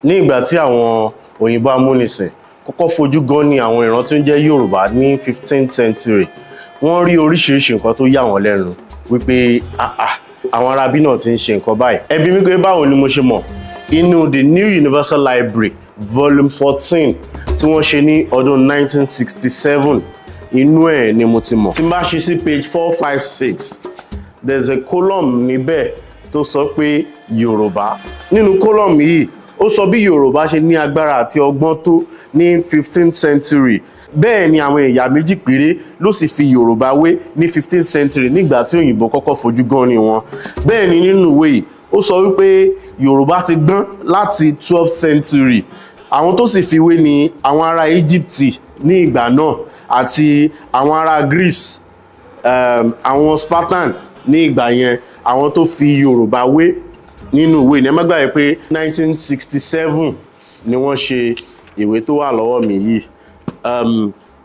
Ní ìgbà tí àwọn òyìnbó amúnisìn kọ́kọ́ fojú gan ní àwọn ìran tó ń jẹ́ Yorùbá ní 15th century, wọ́n rí oríṣiríṣi nǹkan tó yà wọ́n lẹ́nu wípé àwọn arábí náà ti ń ṣe nǹkan báyìí. Ẹ bi mí pé báwo ni mo ṣe mọ̀? Inú the New Universal Library volume 14 tí wọ́n ṣe ní ọdún 1967, inú ẹ̀ ni mo ti mọ̀. Tí n bá ṣe sí page 456, there's a column níbẹ̀ tó sọ pé Yorùbá. Nínú column yìí, ó sọ bí Yorùbá ṣe ní agbára àti ọgbọ́n tó ní 15th century. Bẹ́ẹ̀ ni àwọn ẹ̀yà méjì péré ló sì fi Yorùbá wé ní 15th century nígbà tí òyìnbó kọ́kọ́ fojú gan ni wọn. Bẹ́ẹ̀ ni nínú ìwé yìí, ó sọ wípé Yorùbá ti gbọ́n láti 12th century. Àwọn tó sì fi wé ni àwọn ará Egypt ní ìgbà náà àti àwọn ará Greece, àwọn Spartan ní ìgbà yẹn, àwọn tó fi Yorùbá wé nínú ìwé ní ẹ má gbàgbé pé 1967 ni wọ́n ṣe ìwé tó wà lọ́wọ́ mi yìí.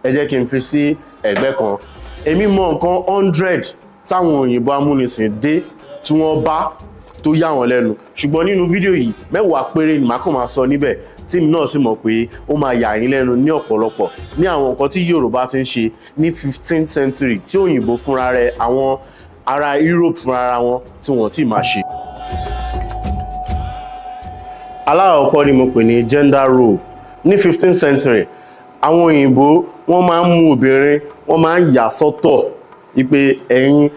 Ẹ jẹ́ kí n fi sí ẹ̀gbẹ́ kan. Èmi mọ nǹkan 100 táwọn òyìnbó amúnisìn dé tí wọ́n bá tó yà wọ́n lẹ́nu, ṣùgbọ́n nínú fídíò yìí 10 péré ni màá kàn máa sọ níbẹ̀ tí mi náà sì mọ̀ pé ó máa yà yín lẹ́nu ní ọ̀pọ̀lọpọ̀ ní àwọn nǹkan tí Yorùbá ti ń ṣe ní 15th century tí òyìnbó fúnra rẹ̀, àwọn ará Europe fúnra wọn tí wọ́n ti máa ṣe. Alákọ̀ọ́kọ́ ni mo pè ní gender role. Ní 15th century, àwọn òyìnbó wọ́n máa ń mú obìnrin, wọ́n máa ń yà sọ́tọ̀ wípé ẹ̀yin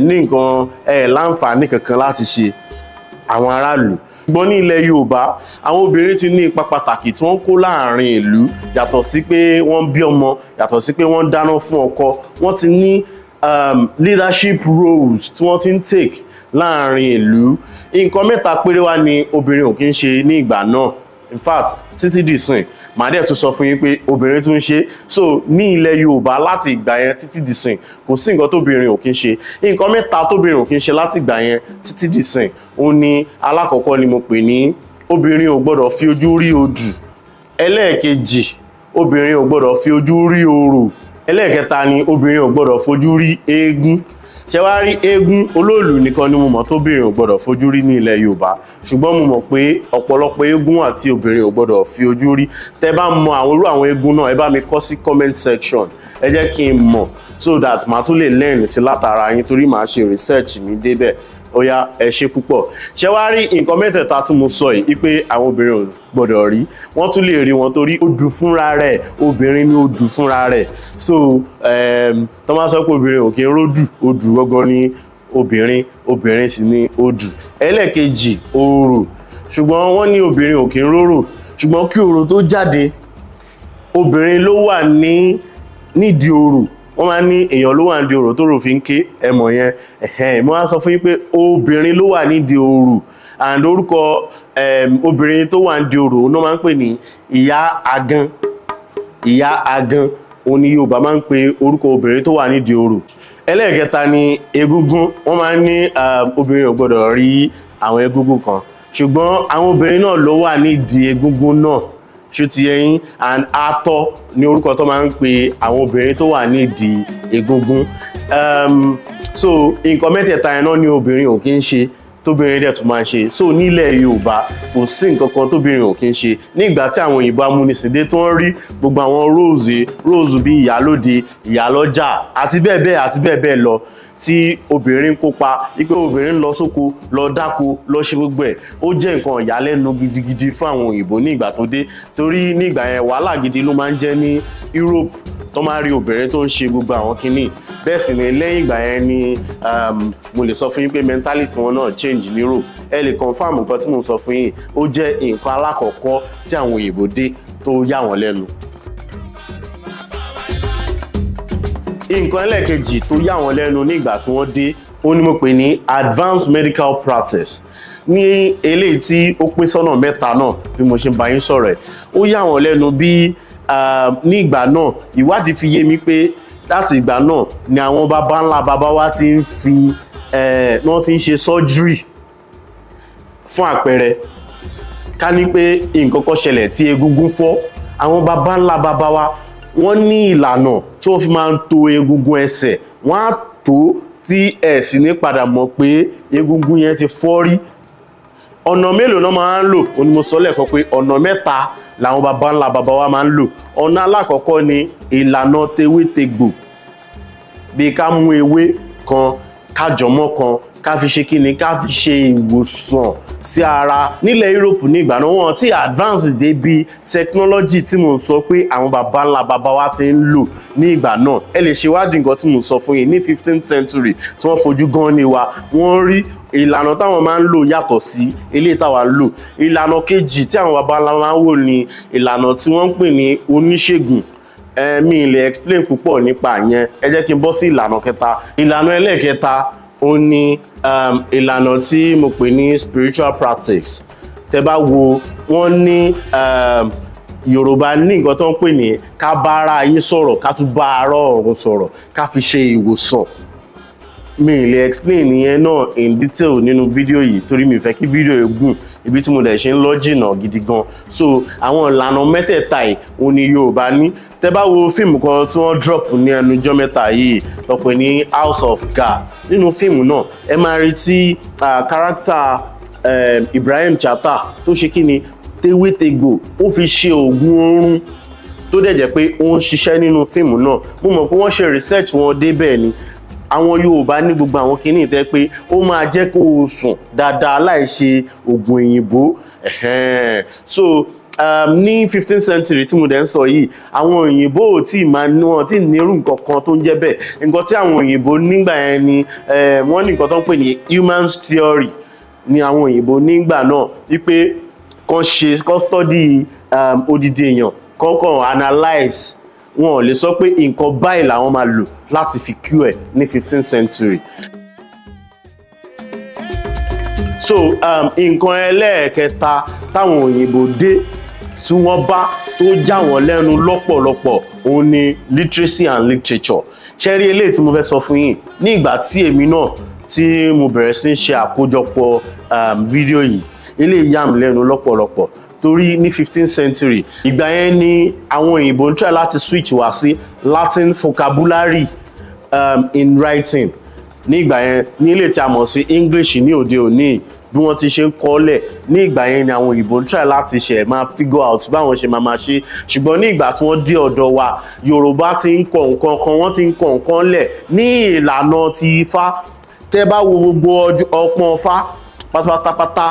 ní nǹkan láǹfààní kankan láti ṣe àwọn aráàlú. Ṣùgbọ́n ní ilẹ̀ Yorùbá, àwọn obìnrin ti ní ipa pàtàkì tí wọ́n kó láàrin ìlú, yàtọ̀ sí pé wọ́n bí ọmọ, yàtọ̀ sí pé wọ́n dáná fún ọkọ, wọ́n ti ní leadership roles tí wọ́n ti ń take láàrin ìlú. Nǹkan 3 péré wá ni obìnrin ò kí ń ṣe ní ìgbà náà. In fact, títí dìsìn màá dẹ̀ tún sọ fún yín pé obìnrin tún ń ṣe. So ní ilẹ̀ Yorùbá láti ìgbà yẹn títí dìsìn kò sí nǹkan tóbìnrin ò kí ń ṣe. Nǹkan 3 tóbìnrin ò kí ń ṣe láti ìgbà yẹn títí dìsìn, ó ní alákọ̀ọ́kọ́ ni mo pè ní obìnrin ò gbọ́dọ̀ fi ojú rí odù. Ẹlẹ́ẹ̀kejì, obìnrin ò gbọ́dọ̀ fi ojú rí orò. Ẹlẹ́ẹ̀kẹta ni obìnrin ò gbọ́dọ̀ fojú rí eégún. Ṣé wá rí eégún olóòlù nìkan ni mo mọ̀ tóbìnrin ò gbọ́dọ̀ fojú rí ní ilẹ̀ Yorùbá, ṣùgbọ́n mo mọ̀ pé ọ̀pọ̀lọpọ̀ eégún àti obìnrin ò gbọ́dọ̀ fi ojú rí. Tẹ́ bá mọ àwọn eégún náà, ẹ bá mi kọ sí comment section, ẹ jẹ́ kí n mọ̀ so that màá tún lè learn sí látara yín torí màá ṣe research mi débẹ̀. Ó yá, ẹ ṣé púpọ̀. Ṣé wá rí nǹkan 3 tí mo sọ yìí pé àwọn obìnrin ò gbọ́dọ̀ rí, wọ́n tún lè rí wọn torí odù fúnra rẹ̀, obìnrin ni odù fúnra rẹ̀. So tó máa sọ pé obìnrin ò kí ń ródù, odù gangan ni obìnrin, obìnrin sì ni odù. Ẹlẹ́ẹ̀kejì, orò. Ṣùgbọ́n wọ́n ní obìnrin ò kí ń rórò, ṣùgbọ́n kí orò tó jáde, obìnrin ló wà nídìí orò. Wọ́n máa ní èèyàn ló wà nídìí orò tó rò fi ń ké, ẹmọ̀ yẹn. Mo wá sọ fún yín pé obìnrin ló wà nídìí orò, and orúkọ obìnrin tó wà nídìí orò náà máa ń pè ní ìyá agan. Ìyá agan, òun ni Yorùbá máa ń pe orúkọ obìnrin tó wà nídìí orò. Ẹlẹ́ẹ̀kẹta ni egúngún. Wọ́n máa ń ní obìnrin ò gbọ́dọ̀ rí àwọn egúngún kan, ṣùgbọ́n àwọn obìnrin náà ló wà nídìí egúngún náà. Ṣó ti yé yín? And atọ́ ni orúkọ tó máa ń pe àwọn obìnrin tó wà nídìí egúngún. So nǹkan 3 yẹn náà ni obìnrin ò kí ń ṣe tóbìnrin dẹ̀ tún máa ń ṣe. So nílẹ̀ Yorùbá kò sí nǹkan kan tóbìnrin ò kí ń ṣe. Nígbà tí àwọn òyìnbó amúnisìn dé tí wọ́n rí gbogbo àwọn roles bíi ìyálóde, ìyálọ́jà àti bẹ́ẹ̀ bẹ́ẹ̀ lọ tí obìnrin kópa, wípé obìnrin lọ sóko, lọ dáko, lọ ṣe gbogbo ẹ̀, ó jẹ́ nǹkan ìyàlẹ́nu gidigidi fún àwọn òyìnbó ní ìgbà tó dé. Torí ní ìgbà yẹn wàhálà gidi ló máa ń jẹ́ ní Europe tó máa rí obìnrin tó ń ṣe gbogbo àwọn kinní. Bẹ́ẹ̀ sì ni lẹ́yìn ìgbà yẹn ni mo lè sọ fún yín pé mentality wọn náà change ní Europe. Ẹ lè confirm nǹkan tí mo sọ fún yín, ó jẹ́ nǹkan alákọ̀ọ́kọ́ tí àwọn òyìnbó dé tó yà wọ́n lẹ́nu. Nǹkan ẹlẹ́ẹ̀kejì tó yà wọ́n lẹ́nu nígbà tí wọ́n dé, ó ní mo pè ní advanced medical practice. Ní eléyìí tí ó pín sọ́nà 3 náà bí mo ṣe ń bá yín sọ̀rọ̀ ẹ̀, ó yà wọ́n lẹ́nu bí ní ìgbà náà ìwádìí fi yé mi pé láti ìgbà náà ni àwọn baba ńlá baba wa ti ń fi wọ́n ti ń ṣe surgery. Fún àpẹẹrẹ, ká ní pé nǹkan kan ṣẹlẹ̀ tí egungun fọ́, àwọn baba ńlá baba wa wọ́n ní ìlànà tí wọ́n fi máa ń to egungun ẹsẹ̀. Wọ́n á tó tí ẹ sì ní padà mọ̀ pé egungun yẹn ti fọ́ rí. ọ̀nà mélòó náà máa ń lò ó ní mo sọ lẹ́ẹ̀kan pé ọ̀nà mẹ́ta làwọn baba ńlá baba wa máa ń lò. Ọ̀nà alákọ̀ọ́kọ́ ni ìlànà tewétegbò, bí ká mú ewé kan ká jọmọ́ kan ká fi ṣe kíni ká fi ṣe ìwòsàn sí ara. Nílẹ̀ Europe ní ìgbà náà wọn tí advance dé bí technology tí mo sọ pé àwọn baba ńlá baba wa ti ń lò ní ìgbà náà. Ẹ lè ṣe wádìí nǹkan tí mo sọ fún yín ní 15th century tí wọ́n fojú gan ni wa, wọ́n rí ìlànà táwọn máa ń lò yàtọ̀ sí eléyìí táwa ń lò. Ìlànà kejì tí àwọn baba ńlá máa ń wò ní ìlànà tí wọ́n ń pè ní oníṣègùn. Mi lè explain púpọ̀ nípa yẹn, ẹ jẹ́ kí n bọ́ sí ìlànà kẹta. Ìlànà ẹlẹ́ẹ̀kẹta ó ní ìlànà tí mo pè ní spiritual practice. Tẹ́ bá wo wọ́n ní Yorùbá ní nǹkan tó ń pè ní ká bá ara ayé sọ̀rọ̀ ká tún bá ara ọ̀run sọ̀rọ̀ ká fi ṣe ìwòsàn. Mi lè explain ìyẹn náà in detail nínú fídíò yìí torí mi fẹ́ kí fídíò yìí gùn, ibi tí mo dẹ̀ ṣe ń lọ jìnnà gidi gan. So àwọn ìlànà mẹ́tẹ̀ẹ̀ta yìí ó ní Yorùbá ní. Tẹ́ bá wo fíìmù kan tí wọ́n drop ní ẹnu ọjọ́ mẹ́ta yìí tó pè ní House of God, nínú fíìmù náà ẹ máa rí tí character Ibrahim Chatta tó ṣe kí ni tewétegbò ó fi ṣe oògùn oorun tó dẹ̀ jẹ́ pé ó ń ṣiṣẹ́ nínú fíìmù náà. Mo mọ̀ pé wọ́n ṣe research wọn débẹ̀ ni. Àwọn Yorùbá ní gbogbo àwọn kìíní tẹ́ pé ó máa jẹ́ kó o sùn dáadáa láì ṣe oògùn òyìnbó. So ní 15th century tí mo dẹ̀ ń sọ yìí, àwọn òyìnbó ò tí máa ní wọn tí nírú nǹkan kan tó ń jẹ́ bẹ́ẹ̀. Nǹkan tí àwọn òyìnbó nígbà yẹn ni wọ́n ní nǹkan tó ń pè ní human theory ní àwọn òyìnbó nígbà náà, wípé kan study odidi èèyàn kọ́kàn analyze. Wọn ò lè sọ pé nǹkan báyìí làwọn máa lò láti fi cure ẹ̀ ní 15th century. So nǹkan ẹlẹ́ẹ̀kẹta táwọn òyìnbó dé tí wọ́n bá tó já wọn lẹ́nu lọ́pọ̀lọpọ̀ òun ni literacy and literature. Ṣé rí eléyìí tí mo fẹ́ sọ fún yín ní ìgbà tí èmi náà tí mo bẹ̀rẹ̀ sí ṣe àkójọpọ̀ fídíò yìí, eléyìí yà mí lẹ́nu lọ́pọ̀lọpọ̀ torí ní 15th century ìgbà yẹn ni àwọn òyìnbó ń try láti switch wá sí Latin vocabulary in writing. Ní ìgbà yẹn ní ilé tí a mọ̀ sí English ní òde òní bí wọ́n ti ṣe ń kọ́lẹ̀, ní ìgbà yẹn ni àwọn òyìnbó ń try láti ṣe máa figure out báwọn ṣe máa ṣe. Ṣùgbọ́n ní ìgbà tí wọ́n dé ọ̀dọ̀ wa, Yorùbá ti ń kọ nǹkan kan, wọ́n ti ń kọ nǹkan lẹ̀ ní ìlànà ti Ifá. Tẹ́ bá wo gbogbo ọpọ́n Ifá pátápátá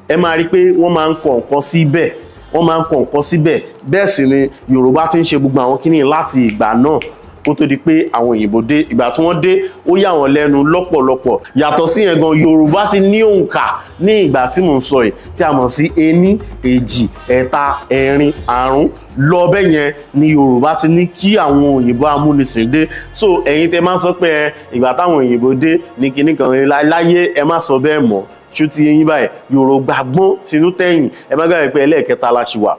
ẹ máa rí pé wọ́n máa ń kọ nǹkan síbẹ̀, wọ́n máa ń kọ nǹkan síbẹ̀. Bẹ́ẹ̀ sì ni Yorùbá ti ń ṣe gbogbo àwọn kíní láti ìgbà náà kó tó di pé àwọn òyìnbó dé. Ìgbà tí wọ́n dé ó yà wọ́n lẹ́nu lọ́pọ̀lọpọ̀. Yàtọ̀ sí yẹn gan, Yorùbá ti ní òǹkà ní ìgbà tí mò ń sọ yìí tí a mọ̀ sí ení, èjì, ẹ̀ta, ẹ̀rin, àrún lọ bẹ́ẹ̀ yẹn ni Yorùbá ti ní kí àwọn òyìnbó amúnisìn dé. So ẹ̀yin tẹ́ máa sọ pé ìgbà táwọn òyìnbó dé ní kinní kan láyé, ẹ má sọ bẹ́ẹ̀ mọ́. Ṣó ti yín báyìí, Yorùbá gbọ́n tinú tẹ̀yìn. Ẹ má gbàgbé pé ẹlẹ́ẹ̀kẹta la ṣì wà.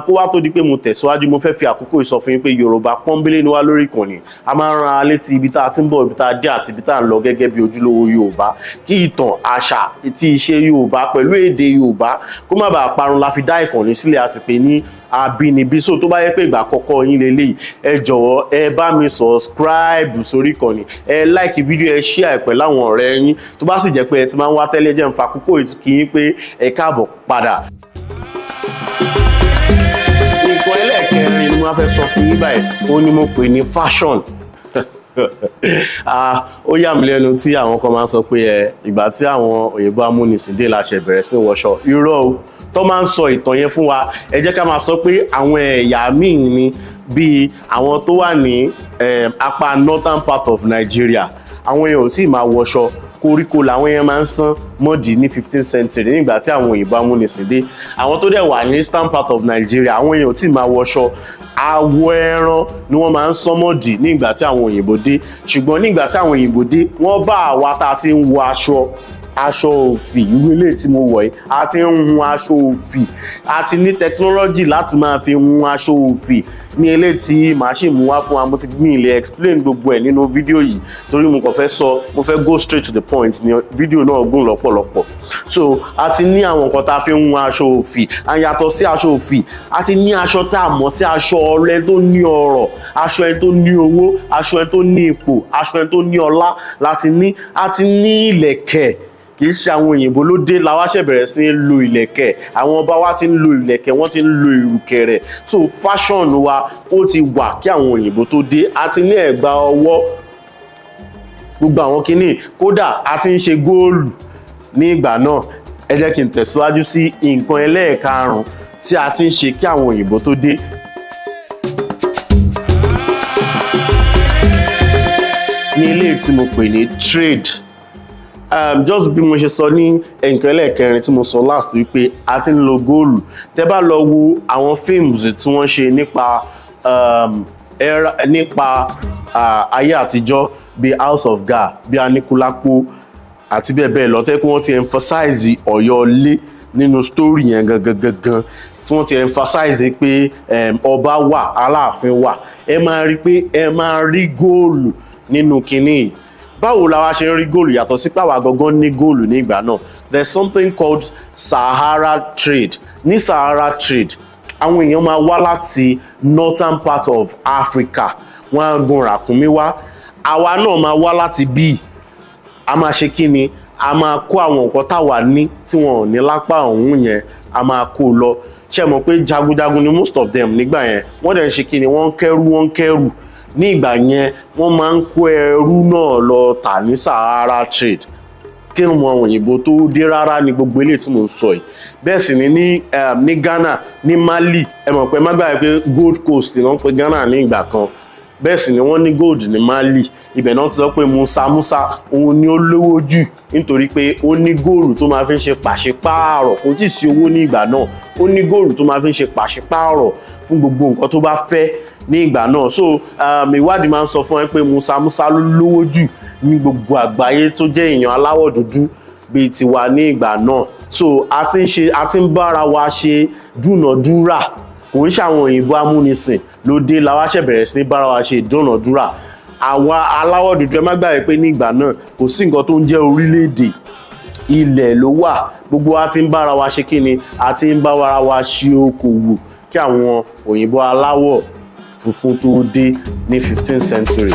Kó wá tó di pé mo tẹ̀síwájú, mo fẹ́ fi àkókò ìsọfún yín pé Yorùbá pọ́nbélé ni wá lórí ìkànnì. A máa ń ran alé ti ibi tá a ti ń bọ̀, ibi tá a dé àti ibi tá a ń lọ gẹ́gẹ́ bí ojúlówó Yorùbá. Kí ìtàn, àṣà, ti ìṣe Yorùbá pẹ̀lú èdè Yorùbá kó má bàa parun la fi dá ìkànnì sílẹ̀, a sì pè ní Abinibi. So tó bá yẹ pé ìgbà àkọ́kọ́ yín leléyìí, ẹ jọ̀wọ́ ẹ bá mi subscribe sórí ìkànnì, ẹ like fídíò, ẹ share pẹ̀lú àwọn ọ̀rẹ́ yín. Tó bá sì jẹ́ pé ẹ ti máa ń wá tẹ́lẹ̀, jẹ́ n fa àkókò kí yín pé ẹ káàbọ̀ padà. Nǹkan ẹlẹ́ẹ̀kẹrin ni mo fẹ́ sọ fún yín báyìí, ó ní mo pè ní fashion. Ó yà mí lẹ́nu tí àwọn kan máa ń sọ pé ìgbà tí àwọn òyìnbó amúnisìn dé la ṣe bẹ̀rẹ̀ sí ní wọṣọ. Irọ́ o, tó máa ń sọ ìtàn yẹn fún wa, ẹ jẹ́ ká máa sọ pé àwọn ẹ̀yà míì ni bíi àwọn tó wà ní apá northern part of Nigeria, àwọn èèyàn ò tí ì máa wọṣọ. Koríko làwọn èèyàn máa ń sán mọ́dì ní 15th century nígbà tí àwọn òyìnbó amúnisìn dé. Àwọn tó dẹ̀ wà ní eastern part of Nigeria, àwọn èèyàn ò tí ì máa wọṣọ. Awọ ẹran ni wọ́n máa ń sán mọ́dì nígbà tí àwọn òyìnbó dé. Ṣùgbọ́n nígbà tí àwọn òyìnbó dé, wọ́n bá àwa tá a ti ń wọ aṣọ òfì, irú ilé tí mo wọ̀ yìí, a ti ń hun aṣọ òfì, a ti ní technology láti máa fi hun aṣọ òfì ní ilé tí màá sì mú wá fún wa. Mo ti lè explain gbogbo ẹ̀ nínú fídíò yìí torí mo kàn fẹ́ sọ, mo fẹ́ go straight to the point ní fídíò náà gùn lọ́pọ̀lọpọ̀. So a ti ní àwọn nǹkan tá a fi ń hun aṣọ òfì. A yàtọ̀ sí aṣọ òfì, a ti ní aṣọ tá a mọ̀ sí aṣọ ọrẹ tó ní ọrọ̀, aṣọ ẹni tó ní owó, aṣọ ẹni tó ní ipò, aṣọ ẹni tó ní ọlá láti ní. A ti ní ìlẹ̀kẹ̀ kì í ṣe àwọn òyìnbó ló dé la wá ṣe bẹ̀rẹ̀ sí ń lo ìlẹ̀kẹ̀, àwọn ọba wa ti ń lo ìlẹ̀kẹ̀, wọ́n ti ń lo ìrùkẹ̀rẹ̀. So fashion wa ó ti wà kí àwọn òyìnbó tó dé. A ti ní ẹ̀gbà ọwọ́, gbogbo àwọn kinní, kódà a ti ń ṣe góòlù ní ìgbà náà. Ẹ jẹ́ kí n tẹ̀síwájú sí nǹkan ẹlẹ́ẹ̀karùn-ún tí a ti ń ṣe kí àwọn òyìnbó tó dé. Ní ilé tí mo pè ní trade. Just bí mo ṣe sọ ní nǹkan ẹlẹ́ẹ̀kẹrin tí mo sọ last wípé a ti ń lo góòlù. Tẹ́ bá lọ wo àwọn films tí wọ́n ṣe nípa ayé àtijọ́ bí House of Ga, bí Aníkúlápó àti bẹ́ẹ̀ bẹ́ẹ̀ lọ, tẹ́ pé wọ́n ti emphasize Ọ̀yọ́ ilé nínú story yẹn gangan, tí wọ́n ti emphasize pé ọba wà, aláàfin wà. Ẹ máa rí pé ẹ máa rí góòlù nínú kinní. Báwo la wá ṣe ń rí góòlù yàtọ̀ sí pé àwa gangan ní góòlù ní ìgbà náà? There's something called Sahara trade. Ní Sahara trade, àwọn èèyàn máa wá láti northern part of Africa, wọ́n á gun ràkúnmí wá. Àwa náà máa wá láti bíi, a máa ṣe kí ni, a máa kó àwọn nǹkan táwa ní tí wọn ò ní lápá ọ̀hún yẹn, a máa kó lọ. Ṣé mọ̀ pé jagunjagun ni most of them nígbà yẹn, wọ́n dẹ̀ ń ṣe kí ni, wọ́n ń kẹ́rù. Ní ìgbà yẹn wọ́n máa ń kó ẹrú náà lọ tà ní Sahara trade kí wọn òyìnbó tó dé rárá ní gbogbo eléyìí tí mo ń sọ yìí. Bẹ́ẹ̀ sì ni ní Ghana, ní Mali, ẹ mọ̀ pé má gbàgbé pé Gold Coast ni wọ́n pe Ghana ní ìgbà kan. Bẹ́ẹ̀ sì ni wọ́n ní gold ní Mali. Ibẹ̀ náà ti sọ pé Musa òun ni ó lówó jù nítorí pé ó ní góòlù tó máa fi ń ṣe pàṣípààrọ̀. Kò tí ì sí owó ní ìgbà náà, ó ní góòlù tó máa fi ń ṣe pàṣípààrọ̀ fún gbogbo nǹkan tó bá fẹ́ ní ìgbà náà. So ìwádìí máa ń sọ fún ẹ pé Musa ló lówó jù ní gbogbo àgbáyé tó jẹ́ èèyàn aláwọ̀ dúdú bíi tiwa ní ìgbà náà. So a ti ń bára wa ṣe dúnàdúrà. Kò ń ṣàwọn òyìnbó amúnisìn ló dé la wá ṣe bẹ̀rẹ̀ sí bára wa ṣe dúnàdúrà. Àwa aláwọ̀ dúdú, ẹ má gbàgbé pé ní ìgbà náà kò sí nǹkan tó ń jẹ́ orílẹ̀-èdè, ilẹ̀ ló wà. Gbogbo wa ti ń bára wa ṣe kí ni, a ti ń bára wa ṣe okòwò kí àwọn òyìnbó aláwọ̀ funfun tó dé ní 15th century.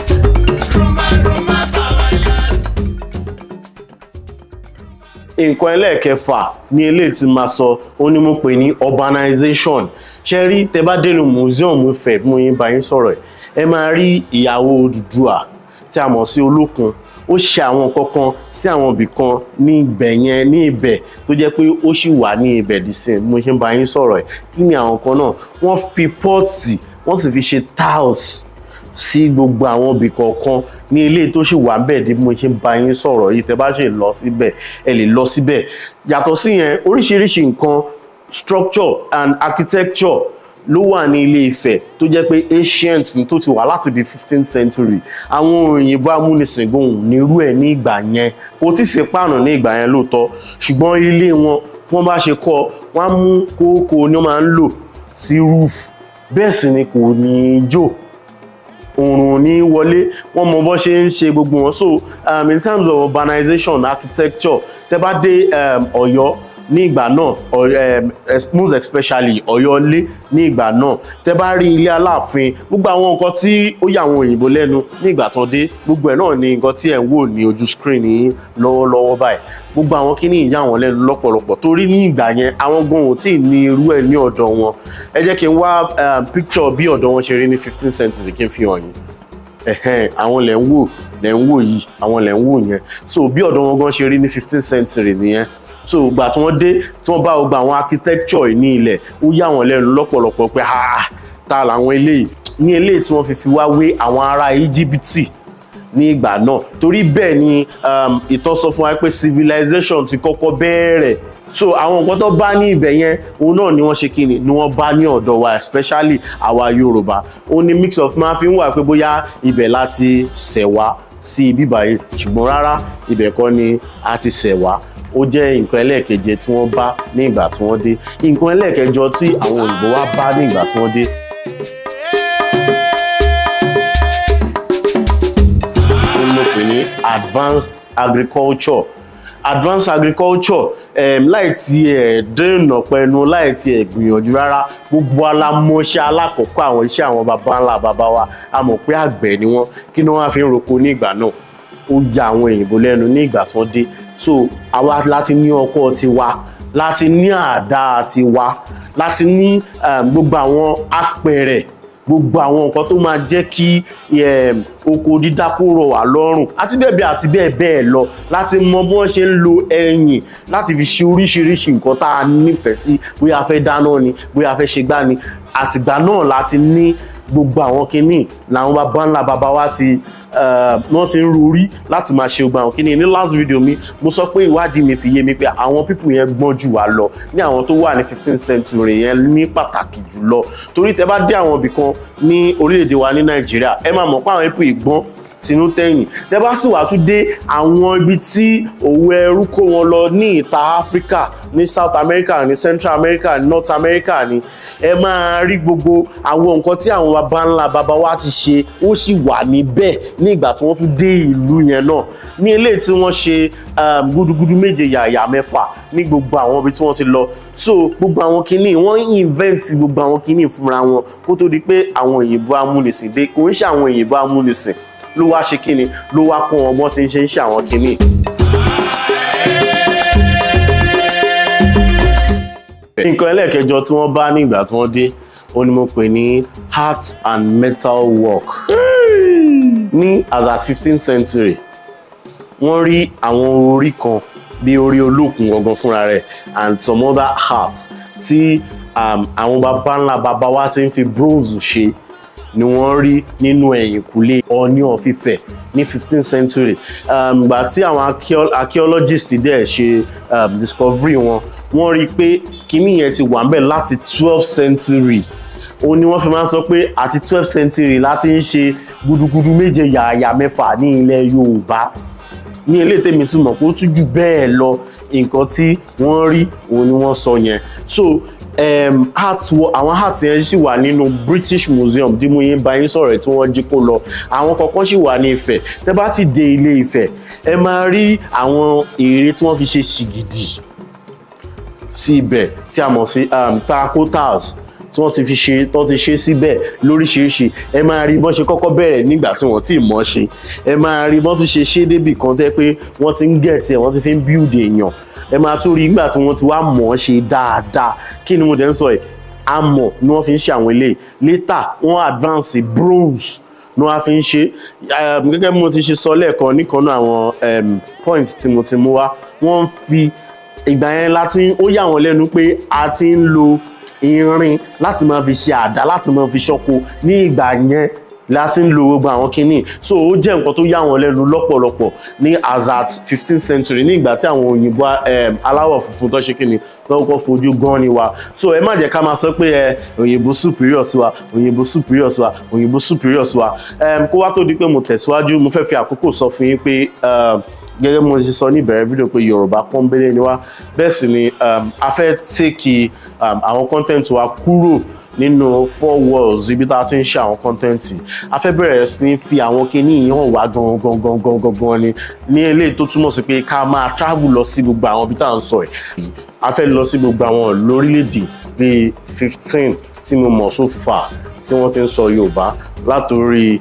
Nǹkan ẹlẹ́ẹ̀kẹfà ní eléyìí tí máa sọ, ó ní mo pè ní urbanization. Ṣé rí, tẹ́ bá dénú museum Ifẹ̀ bí mo yín bá yín sọ̀rọ̀ ẹ máa rí ìyàwó Odùduwà tí a mọ̀ sí Olókun. Ó ṣe àwọn nǹkan kan sí àwọn ibì kan ní ibẹ̀ yẹn, ní ibẹ̀ tó jẹ́ pé ó sì wà ní ibẹ̀ dìsìn bí mo ṣe ń bá yín sọ̀rọ̀ Kí ni àwọn kan náà? Wọ́n fi pọ́ọ̀tì, wọ́n sì fi ṣe tiles sí gbogbo àwọn ibì kọ̀ọ̀kan ní ilé tó sì wà bẹ́ẹ̀ dé bí mo ṣe ń bá yín sọ̀rọ̀ yìí. Tẹ́ bá ṣe lọ síbẹ̀, ẹ lè lọ síbẹ̀. Yàtọ̀ sí yẹn, oríṣiríṣi nǹkan structure and architecture ló wà ní Ilé Ifẹ̀ tó jẹ́ pé ancient ni, tó ti wà láti bí 15th century. Àwọn òyìnbó amúnisìn gbóhùn nírú ẹ̀ ní ìgbà yẹn. Kò tí ì ṣe páànù ní ìgbà yẹn lóòótọ́, ṣùgbọ́n ilé wọn wọ́n bá ṣe kọ́, wọ́n á mú kóókó ni wọ́n máa ń lò sí roof. Bẹ́ẹ̀ sì ni kò ní jò, oòrùn ní wọlé, wọ́n mọ bó ṣe ń ṣe gbogbo wọn. So in terms of urbanization, architecture, tẹ́ bá dé Ọ̀yọ́ ní ìgbà náà, most especially Ọ̀yọ́ ilé ní ìgbà náà, tẹ́ bá rí ilé Aláàfin, gbogbo àwọn nǹkan tí ó yà àwọn òyìnbó lẹ́nu ní ìgbà tán dé, gbogbo ẹ̀ náà ni nǹkan tí ẹ̀ ń wò ní ojú screen yìí lọ́wọ́lọ́wọ́ báyìí. Gbogbo àwọn kíní ìyà wọn lẹ́nu lọ́pọ̀lọpọ̀ torí ní ìgbà yẹn àwọn gan ò tí ì ní irú ẹ̀ ní ọ̀dọ̀ wọn. Ẹ jẹ́ kí n wá picture bí ọ̀dọ̀ wọn ṣe rí ní 15th century kí n fi hàn yín. Àwọn lẹ̀ ń wò yìí, àwọn lẹ̀ ń wò yẹn. So bí ọ̀dọ̀ wọn gan ṣe rí ní 15th century nìyẹn. So ìgbà tí wọ́n dé, tí wọ́n bá gbogbo àwọn architecture ní ilẹ̀, ó yà wọ́n lẹ́nu lọ́pọ̀lọpọ̀ pé ta làwọn eléyìí, ní eléyìí tí wọ́n fi wá wé àwọn ará Íjíbítì ní ìgbà náà. Torí bẹ́ẹ̀ ni ìtàn sọ fún wa pé civilization ti kọ́kọ́ bẹ̀rẹ̀. So àwọn nǹkan tó bá ní ibẹ̀ yẹn, òun náà ni wọ́n ṣe kíni, ni wọ́n bá ní ọ̀dọ̀ wa, especially àwa Yorùbá. Ó ní mix of máa fi ń wà pé bóyá ibẹ̀ láti ṣẹ̀ wá sí ibi báyìí, ṣùgbọ́n rárá, ibẹ̀ kọ́ ni a ti ṣẹ̀ wá. Ó jẹ́ nǹkan ẹlẹ́ẹ̀keje tí wọ́n bá ní ìgbà tí wọ́n dé. Nǹkan ẹlẹ́ẹ̀kẹjọ tí àwọn òyìnbó wá bá ní ìgbà tí wọ́n dé. Ó ló pè ní advanced agriculture. Advanced agriculture, láì tí ẹ̀ dènà pẹ̀lú, láì tí ẹ̀ gbìyànjú rárá, gbogbo alámọ̀ṣẹ́ alákọ̀ọ́kọ́ àwọn iṣẹ́ àwọn baba ńlá baba wa, a mọ̀ pé àgbẹ̀ ni wọ́n. Kí ni wọ́n á fi ń roko ní ìgbà náà? Ó ya àwọn òyìnbó lẹ́nu ní ìgbà tí wọ́n dé. so àwa láti ní ọkọ́ tiwa, láti ní àdá tiwa, láti ní gbogbo àwọn apẹ̀rẹ̀, gbogbo àwọn nǹkan tó máa jẹ́ kí oko dídá kó rọ̀ wá lọ́rùn àti bẹ́ẹ̀ bẹ́ẹ̀ lọ, láti mọ bí wọ́n ṣe ń lo ẹyìn láti fi ṣe oríṣiríṣi nǹkan tá a nífẹ̀ẹ́ sí, bóyá a fẹ́ dáná ni, bóyá a fẹ́ ṣe gbá ni. Àtìgbà náà láti ní gbogbo àwọn kinní làwọn bàbá ńlá bàbá wa wọ́n ti ń rorí láti máa ṣe gbogbo àwọn kinní. Ní last video mi mo sọ pé ìwádìí mi fi yé mi pé àwọn people yẹn gbọ́n jù wá lọ ní àwọn tó wà ní 15th century yẹn ní pàtàkì jùlọ. Torí tẹ́ bá dé àwọn ibì kan ní orílẹ̀-èdè wa ní Nàìjíríà ẹ máa mọ̀ pé àwọn people ìgbọ́n tinú tẹ̀yìn. Tẹ́ bá sì wá tún dé àwọn ibi tí òwò ẹrú kó wọn lọ ní ìta Áfíríkà, ní South America, ní Central America, ní North America ni ẹ máa rí gbogbo àwọn nǹkan tí àwọn baba ńlá baba wa ti ṣe ó sì wà níbẹ̀ ní ìgbà tí wọ́n tún dé ìlú yẹn náà. Ní eléyìí tí wọ́n ṣe gúdúgúdú méje yàyà mẹ́fà ní gbogbo àwọn ibi tí wọ́n ti lọ. So gbogbo àwọn kinní wọ́n invent gbogbo àwọn kinní fúnra wọn kó tó di pé àwọn òyìnbó amúnisìn dé. Kò ń ṣe àwọn òyìnbó amúnisìn ló wá ṣe kíni, ló wá kó wọn bọ́n ti ń ṣe àwọn kinní. Nǹkan ẹlẹ́ẹ̀kẹjọ tí wọ́n bá ní ìgbà tí wọ́n dé ó ní mo pè ní art and metal work. Ní as at 15th century wọ́n rí àwọn orí kan bí orí olókùn gangan fúnra rẹ̀ and some other art tí àwọn baba ńlá baba wa ti ń fi bronze ṣe ni wọ́n rí nínú ẹ̀yìnkùlé Ọọ̀ni of Ifẹ̀ ní 15th century. Gbà tí àwọn archaeologists dẹ̀ ṣe discovery wọn, wọ́n rí pé kíní yẹn ti wà ńbẹ̀ láti 12th century. Ó ní wọ́n fi máa ń sọ pé àti 12th century láti ń ṣe gúdúgúdú méje yàyà mẹ́fà ní ilẹ̀ Yorùbá. Ní eléyìí tèmi sì mọ̀ pé ó tún jù bẹ́ẹ̀ lọ nǹkan tí wọ́n rí òun ni wọ́n sọ yẹn. So àwọn art yẹn sì wà nínú British Museum tí mo yín bá yín sọ̀rọ̀ tí wọ́n jí kó lọ. Àwọn kọ̀ọ̀kan sì wà ní Ifẹ̀. Tẹ́ bá ti dé ilé Ifẹ̀ ẹ máa rí àwọn ère tí wọ́n fi ṣe ṣìgìdì sí ibẹ̀ tí a mọ̀ sí terracottas tí wọ́n ti fi ṣe, tó ti ṣe síbẹ̀ lóríṣiríṣi. Ẹ máa rí bọ́n ṣe kọ́kọ́ bẹ̀rẹ̀ nígbà tí wọ́n ti mọ̀ ṣe. Ẹ máa rí bọ́n tún ṣe débì kan tẹ́ pé wọ́n ti ń gẹ̀ẹ́tì ẹ̀, wọ́n ti fi ń build èèyàn. Ẹ máa tún rí nígbà tí wọ́n ti wá mọ̀ ṣe dáadáa. Kí ni mo dẹ̀ ń sọ yìí? Amọ̀ ni wọ́n fi ń ṣe àwọn eléyìí. Later wọ́n advance bronze ni wọ́n fi ń ṣe. Gẹ́gẹ́ bí mo ti ṣe sọ lẹ́ẹ̀kan níkanú àwọn point tí mo ti mú wá, wọ́n fi ìgbà yẹn láti ó yà wọ́n lẹ́nu pé a ti ń lo irin láti máa fi ṣe àdá, láti máa fi ṣọ́kọ ní ìgbà yẹn láti ń lo gbogbo àwọn kinní. So ó jẹ́ nǹkan tó yà wọ́n lẹ́nu lọ́pọ̀lọpọ̀ ní as at 15th century ní ìgbà tí àwọn òyìnbó aláwọ̀ funfun tó ṣe kinní lọ́kọ́ fojú gan ni wa. So ẹ má jẹ́ ká máa sọ pé òyìnbó superior sí wa, òyìnbó superior sí wa, òyìnbó superior sí wa. Kó wá tó di pé mo tẹ̀síwájú, mo fẹ́ fi àkókò sọ fún yín pé gẹ́gẹ́ mo ṣe sọ ní ìbẹ̀rẹ̀ fídíò pé Yorùbá pọ́nbélé ni wá. Bẹ́ẹ̀ sì ni a fẹ́ take àwọn content wa kúrò nínú 4 walls ibi tá a ti ń ṣe àwọn content. A fẹ́ bẹ̀rẹ̀ sí ní fi àwọn kinní hàn wá gangan ní eléyìí tó túmọ̀ sí pé ká máa travel lọ sí gbogbo àwọn ibi tá à ń sọ yìí. A fẹ́ lọ sí gbogbo àwọn lórílẹ̀-èdè bíi 15 tí mo mọ̀ so far tí wọ́n ti ń sọ Yorùbá, látòrí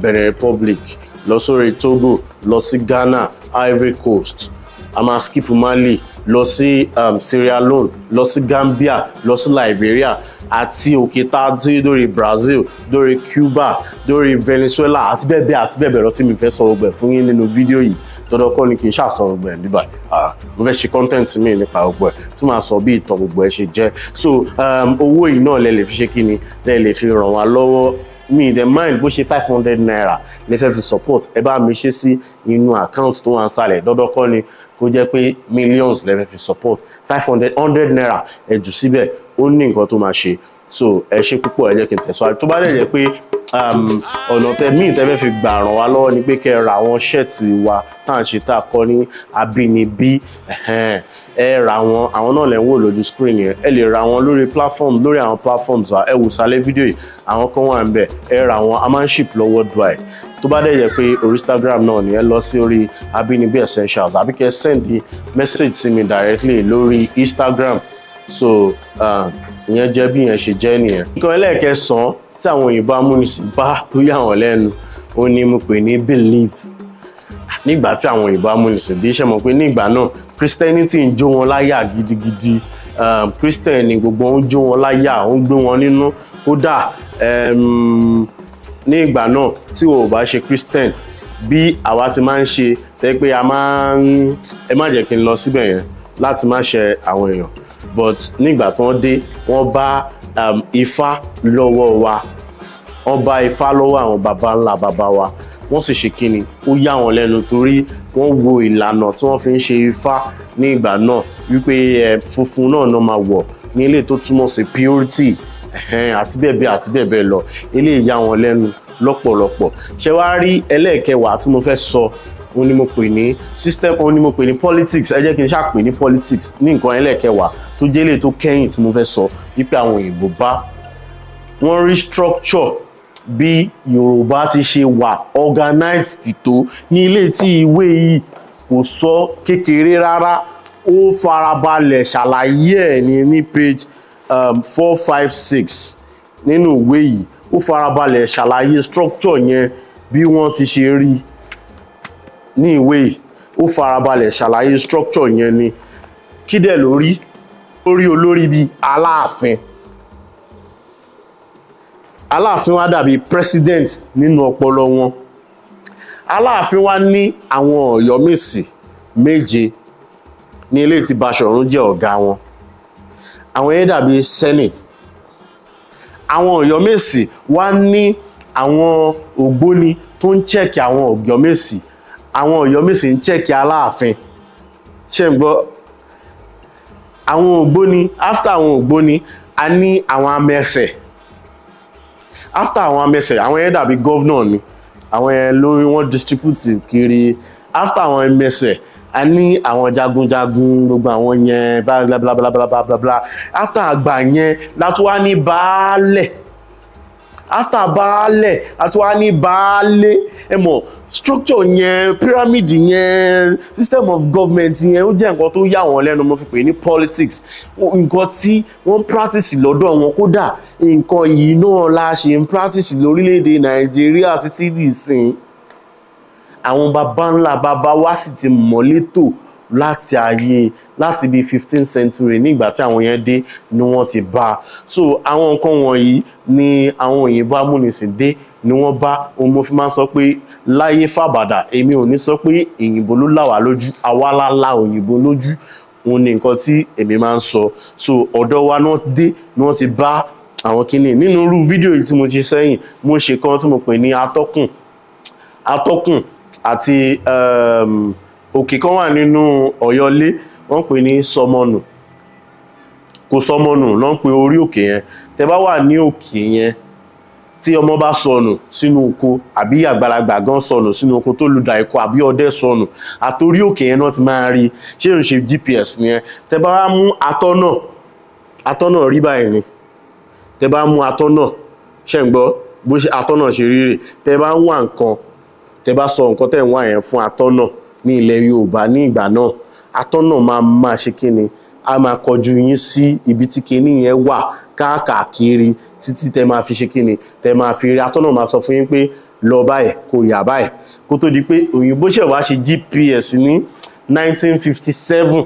Benin Republic lọ sórí Togo, lọ sí Ghana, Ivory Coast, a máa skip Mali, lọ sí Sierra Leone, lọ sí Gambia, lọ sí Liberia, àti òkè tá a dé dórí Brazil, dórí Cuba, dórí Venezuela àti bẹ́ẹ̀ bẹ́ẹ̀ lọ tí mi fẹ́ sọ gbogbo ẹ̀ fún yín nínú fídíò yìí. Dandan kọ́ ni kì í ṣàsọ gbogbo ẹ̀ bíbá. Mo fẹ́ ṣe content mi nípa gbogbo ẹ̀ tí màá sọ bí ìtàn gbogbo ẹ̀ ṣe jẹ́. So owó yìí náà lẹ lè fi ṣe kí ni, lẹ lè fi ràn wá lọ́wọ́. Mi the mind bó ṣe 500 naira lè fẹ́ fi support, ẹ bá mi ṣe sí inú account tó wà ń sàlẹ̀. Dandan kọ́ ni kó jẹ́ pé millions lè fẹ́ fi support. 100 naira ẹ jù síbẹ̀, ó ní nǹkan tó máa ṣe. So ẹ ṣe púpọ̀, ẹ jẹ́ kí n tẹ̀síwájú. Tó bá dẹ̀ jẹ́ pé ọ̀nà míì tẹ́ fẹ́ fi gbà ràn wá lọ́wọ́ ni pé kẹ́ ra àwọn ṣẹ́ẹ̀tì wa tá à ń ṣe tá a kọ́ ní Abinibi. Ẹ ra wọn, àwọn náà lẹ́ ń wò lójú screen yẹn. Ẹ lè ra wọn lórí àwọn platforms wa. Ẹ wò sálẹ̀ fídíò yìí, àwọn kan wà ń bẹ̀. Ẹ ra wọn, a máa ń ship lọ́wọ́ worldwide. Tó bá dẹ̀ jẹ́ pé orí Instagram náà ni ẹ lọ sí orí Abinibi Essentials àbí kẹ́ send message sí mi directly lórí Instagram. So ìyẹn jẹ́ bí ìyẹn ṣe jẹ́ nìyẹn. Nǹkan ẹlẹ́ẹ̀kẹsàn-án tí àwọn òyìnbó amúnisìn bá tó yà wọ́n lẹ́nu ó ní mo pè ní believe. nígbà tí àwọn òyìnbó amúnisìn dé. Ṣé mọ̀ pé nígbà náà Christianity ń jó wọn láyà gidigidi. Christian ni gbogbo wọn ń jó wọn láyà, ó ń gbé wọn nínú. Kódà ní ìgbà náà tí o bá ṣe Christian bí àwa ti máa ń ṣe tẹ́ pé a máa ń ẹ má jẹ́ kí n lọ síbẹ̀ yẹn láti má ṣe àwọn èèyàn, but nígbà tí wọ́n dé wọ́n bá Ifá lọ́wọ́ wa, wọ́n bá Ifá lọ́wọ́ àwọn baba ńlá baba wa, wọ́n sì ṣe kíni ó yà wọ́n lẹ́nu torí wọ́n wo ìlànà tí wọ́n fi ń ṣe Ifá ní ìgbà náà wípé funfun náà máa wọ̀ ní ilé tó túmọ̀ sí purity àti bẹ́ẹ̀ bẹ́ẹ̀ lọ. Ilé yà wọ́n lẹ́nu lọ́pọ̀lọpọ̀. Ṣé wàá rí ẹlẹ́ẹ̀kẹwàá tí mo fẹ́ sọ, òun ni mo pè ní system, òun ni mo pè ní politics. Ẹ jẹ́ kí n ṣàpè ní politics ní nǹkan ẹlẹ́ẹ̀kẹwàá tó jẹ́ lè tó kẹ́yìn tí mo fẹ́ sọ wípé àwọn òyìnbó bá wọ́n rí structure bí Yorùbá ti ṣe wà organized tó ní ilé tí ìwé yìí kò sọ kékeré rárá. Ó farabalẹ̀ ṣàlàyé ẹ̀ ní page 456 nínú ìwé yìí. Ó farabalẹ̀ ṣàlàyé structure yẹn bí wọ́n ti ṣe rí ní ìwé yìí. Ó farabalẹ̀ ṣàlàyé structure yẹn ni. Kí dẹ̀ lórí olórí bíi Aláàfin. Aláàfin wa dàbí president nínú ọpọlọ wọn. Aláàfin wa ní àwọn Ọ̀yọ́mèsì méje ní ilé tí Baṣọ̀run jẹ́ ọ̀gá wọn. Àwọn yẹn dàbí senate. Àwọn Ọ̀yọ́mèsì wá ní àwọn ògbóni tó ń chẹ́kì àwọn Ọ̀yọ́mèsì. Àwọn Ọ̀yọ́mèsì ń chẹ́kì Aláàfin. Ṣé ń gbọ́? Àwọn ògbóni, after àwọn ògbóni a ní àwọn amẹsẹ̀. After àwọn amẹsẹ̀, àwọn yẹn dàbí governor ni. Àwọn yẹn lórí wọn distribute kiri. After àwọn amẹsẹ̀ a ní àwọn jagunjagun, gbogbo àwọn yẹn bla bla bla bla bla bla bla. After àgbà yẹn la tún wá ní baálẹ̀. After baálẹ̀ a tún wá ní baálé. Ẹ mọ̀ structure yẹn, pyramid yẹn, system of government yẹn ó jẹ́ nǹkan tó yà wọ́n lẹ́nu. Mo fi pè ní politics. Nǹkan tí wọ́n practice lọ́dọ̀ wọn, kódà nǹkan yìí náà la ṣe ń practice lórílẹ̀‐èdè Nàìjíríà títí dìsìn. Àwọn baba ńlá baba wa sì ti mọ̀ létò láti bí 15th century nígbà tí àwọn yẹn dé ni wọ́n ti bá. So àwọn nǹkan wọ̀nyí ni àwọn òyìnbó amúnisìn dé ni wọ́n bá. Òun mo fi máa ń sọ pé láyé fàbàdà èmi ò ní sọ pé òyìnbó ló là wá lójú, àwa la là òyìnbó lójú. Òun ni nǹkan tí èmi máa ń sọ. So ọ̀dọ̀ wa náà dé ni wọ́n ti bá àwọn kíní. Nínú irú fídíò yìí tí mo ti sẹ́yìn, mo ṣe kan tí mo pè ní atọ́kùn àti òkè kan wà nínú Ọ̀yọ́lé, wọ́n pè ní sọmọnù. Kò sọmọnù ló ń pe orí òkè yẹn. Tẹ bá wà ní òkè yẹn, tí ọmọ bá sọnù sínú oko àbí àgbàlagbà gan sọnù sínú oko tó lùdà ikọ̀ àbí ọdẹ sọnù, àtorí òkè yẹn náà ti máa rí. Ṣé ń ṣe GPS nìyẹn? Tẹ bá wá mú atọ́nà rí báyìí ni. Tẹ bá mú atọ́nà, ṣé ń gbọ́ bó ṣe atọ́nà ṣe rí rè. Tẹ bá ń wá nǹkan, tẹ bá sọ nǹkan tẹ̀ ń wá yẹn fún atọ́nà ní ilẹ̀ Yorùbá ní ìgbà náà, atọ́nà máa ṣe kíni, a máa kọjú yín sí ibi tí kíní yẹn wà káàkiri títí tẹ máa fi ṣe kíni, tẹ máa fi rí. Atọ́nà máa sọ fún yín pé lọ báyìí kò yà báyìí. Kó tó di pé òyìnbó ṣẹ̀ wá ṣe GPS ní 1957.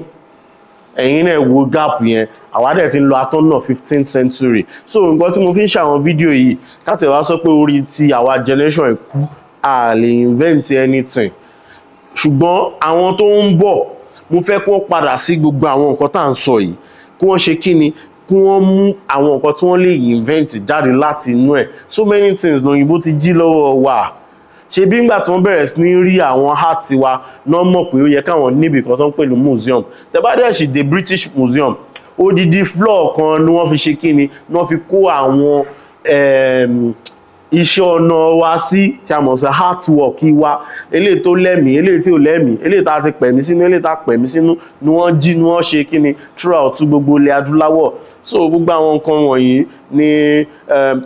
Ẹ̀yin náà wo gap yẹn. Àwa dẹ̀ ti ń lo atọ́nà 15th century. So nǹkan tí mo fi ń ṣàwọn fídíò yìí káàtẹ̀ wá sọ pé orí ti àwa generation ẹ̀kú a lè invent anything. Ṣùgbọ́n àwọn tó ń bọ̀, mo fẹ́ kó padà sí gbogbo àwọn nǹkan tá à ń sọ yìí, kí wọ́n ṣe kíni, kí wọ́n mú àwọn nǹkan tí wọ́n lè invent jáde láti inú ẹ̀. So many things lóyìnbó ti jí lọ́wọ́ wa. Ṣé bí ńgbà tí wọ́n bẹ̀rẹ̀ sí ní rí àwọn art wa náà mọ̀ pé ó yẹ káwọn níbi kan tó ń pè ní museum. Tẹ bá dẹ̀ ṣì dé British Museum, odidi floor kan ni wọ́n fi ṣe kíni, ni wọ́n fi kó àwọn iṣẹ́ ọnà wa sí, tí a mọ̀ sí artwork wa, eléyìí tó lẹ́mìí, eléyìí tí ò lẹ́mìí, eléyìí tá a ti pẹ̀mí sínú, eléyìí tá a pẹ̀mí sínú ni wọ́n jí ni wọ́n ṣe kíni throughout gbogbo ilẹ̀ adúláwọ̀. So gbogbo àwọn nǹkan wọ̀nyí ni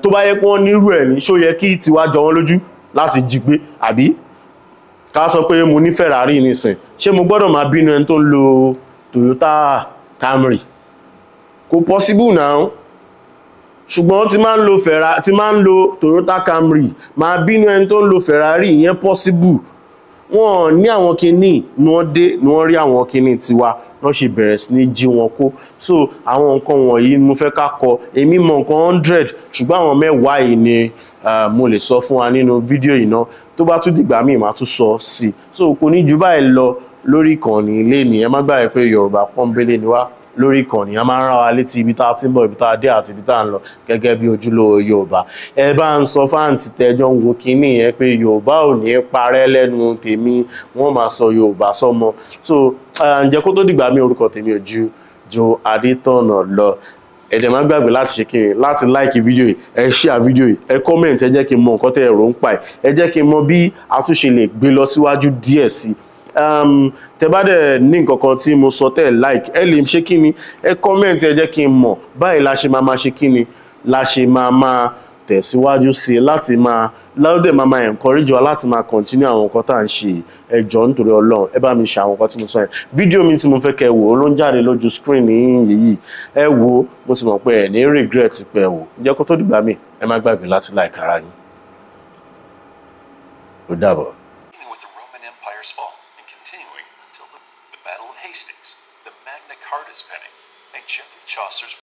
tó bá yẹ kí wọ́n nírú ẹ̀ ní, ṣó yẹ kí tiwa jọ wọ́n lójú láti jí gbé? Àbí ká sọ pé mo ní Ferrari nísìn, ṣé mo gbọ́dọ̀ máa bínú ẹni tó ń lo Toyota Camry? Kò possible now. Ṣùgbọ́n tí máa ń lo Toyota Camry máa bínú ẹni tó ń lo Ferrari, ìyẹn possible. wọ́n ní àwọn kinní ní wọ́n dé ní wọ́n rí àwọn kinní tiwa wọ́n sì bẹ̀rẹ̀ sí ní jí wọn kó. So àwọn nǹkan wọ̀nyí mo fẹ́ ká kọ́. Èmi mọ nǹkan 100 ṣùgbọ́n àwọn mẹ́wàá yìí ni mo lè sọ fún wa nínú fídíò yìí náà. Tó bá tún dìgbà míì máa tún sọ sí. So kò ní ju báyìí lọ lórí ìkànnì ilé ni. Ẹ má gbàgbé pé Yorùbá pọ́nbélé ni wá lórí ìkànnì. A máa ń rán wa létí ibi tá a ti ń bọ̀, ibi tá a dé àti ibi tá a ń lọ gẹ́gẹ́ bí ojúlówó Yorùbá. Ẹ bá ń sọ fáǹtì tẹ́jọ́ ń wo kinní yẹn pé Yorùbá ò ní parẹ́ lẹ́nu tèmi, wọ́n máa sọ Yorùbá sọ́mọ. So ǹjẹ́ kó tó dìgbà míì, orúkọ tèmi ò ju Jo Adétọ̀nà lọ. Ẹ dẹ̀ má gbàgbé láti ṣe kí láti like fídíò yìí, ẹ share fídíò yìí, ẹ comment, ẹ jẹ́ kí n mọ nǹkan tẹ́ ẹ rò ń pa ẹ̀, ẹ jẹ́ kí n mọ bí a tún ṣe lè gbé lọ síwájú díẹ̀ sí. Tẹ́ bá dẹ̀ ní nǹkan kan tí mo sọ tẹ́ ẹ like, ẹ lè ṣe kí ni, ẹ comment, ẹ jẹ́ kí n mọ̀. Báyìí la ṣe máa ṣe kí ni, la ṣe máa tẹ̀síwájú sí láti máa láwùdẹ̀ máa encourage wa láti máa continue àwọn nǹkan tá à ń ṣe. Ẹ jọ̀ọ́ nítorí Ọlọ́run, ẹ bá mi ṣe àwọn nǹkan tí mo sọ yẹn. Fídíò mi tí mo fẹ́ kẹ́ wò ló ń jáde lójú screen yìí. Ẹ wò, mo sì mọ̀ pé ẹ ní regret pé ẹ wò. Ǹjẹ́ kó tó dìgbà míì, ẹ má gbàgbé láti like ara yín. Ó dàbọ̀. With the Roman Empire's fall and continuing until the Battle of Hastings, the Magna Carta's penning made Geoffrey Chaucer's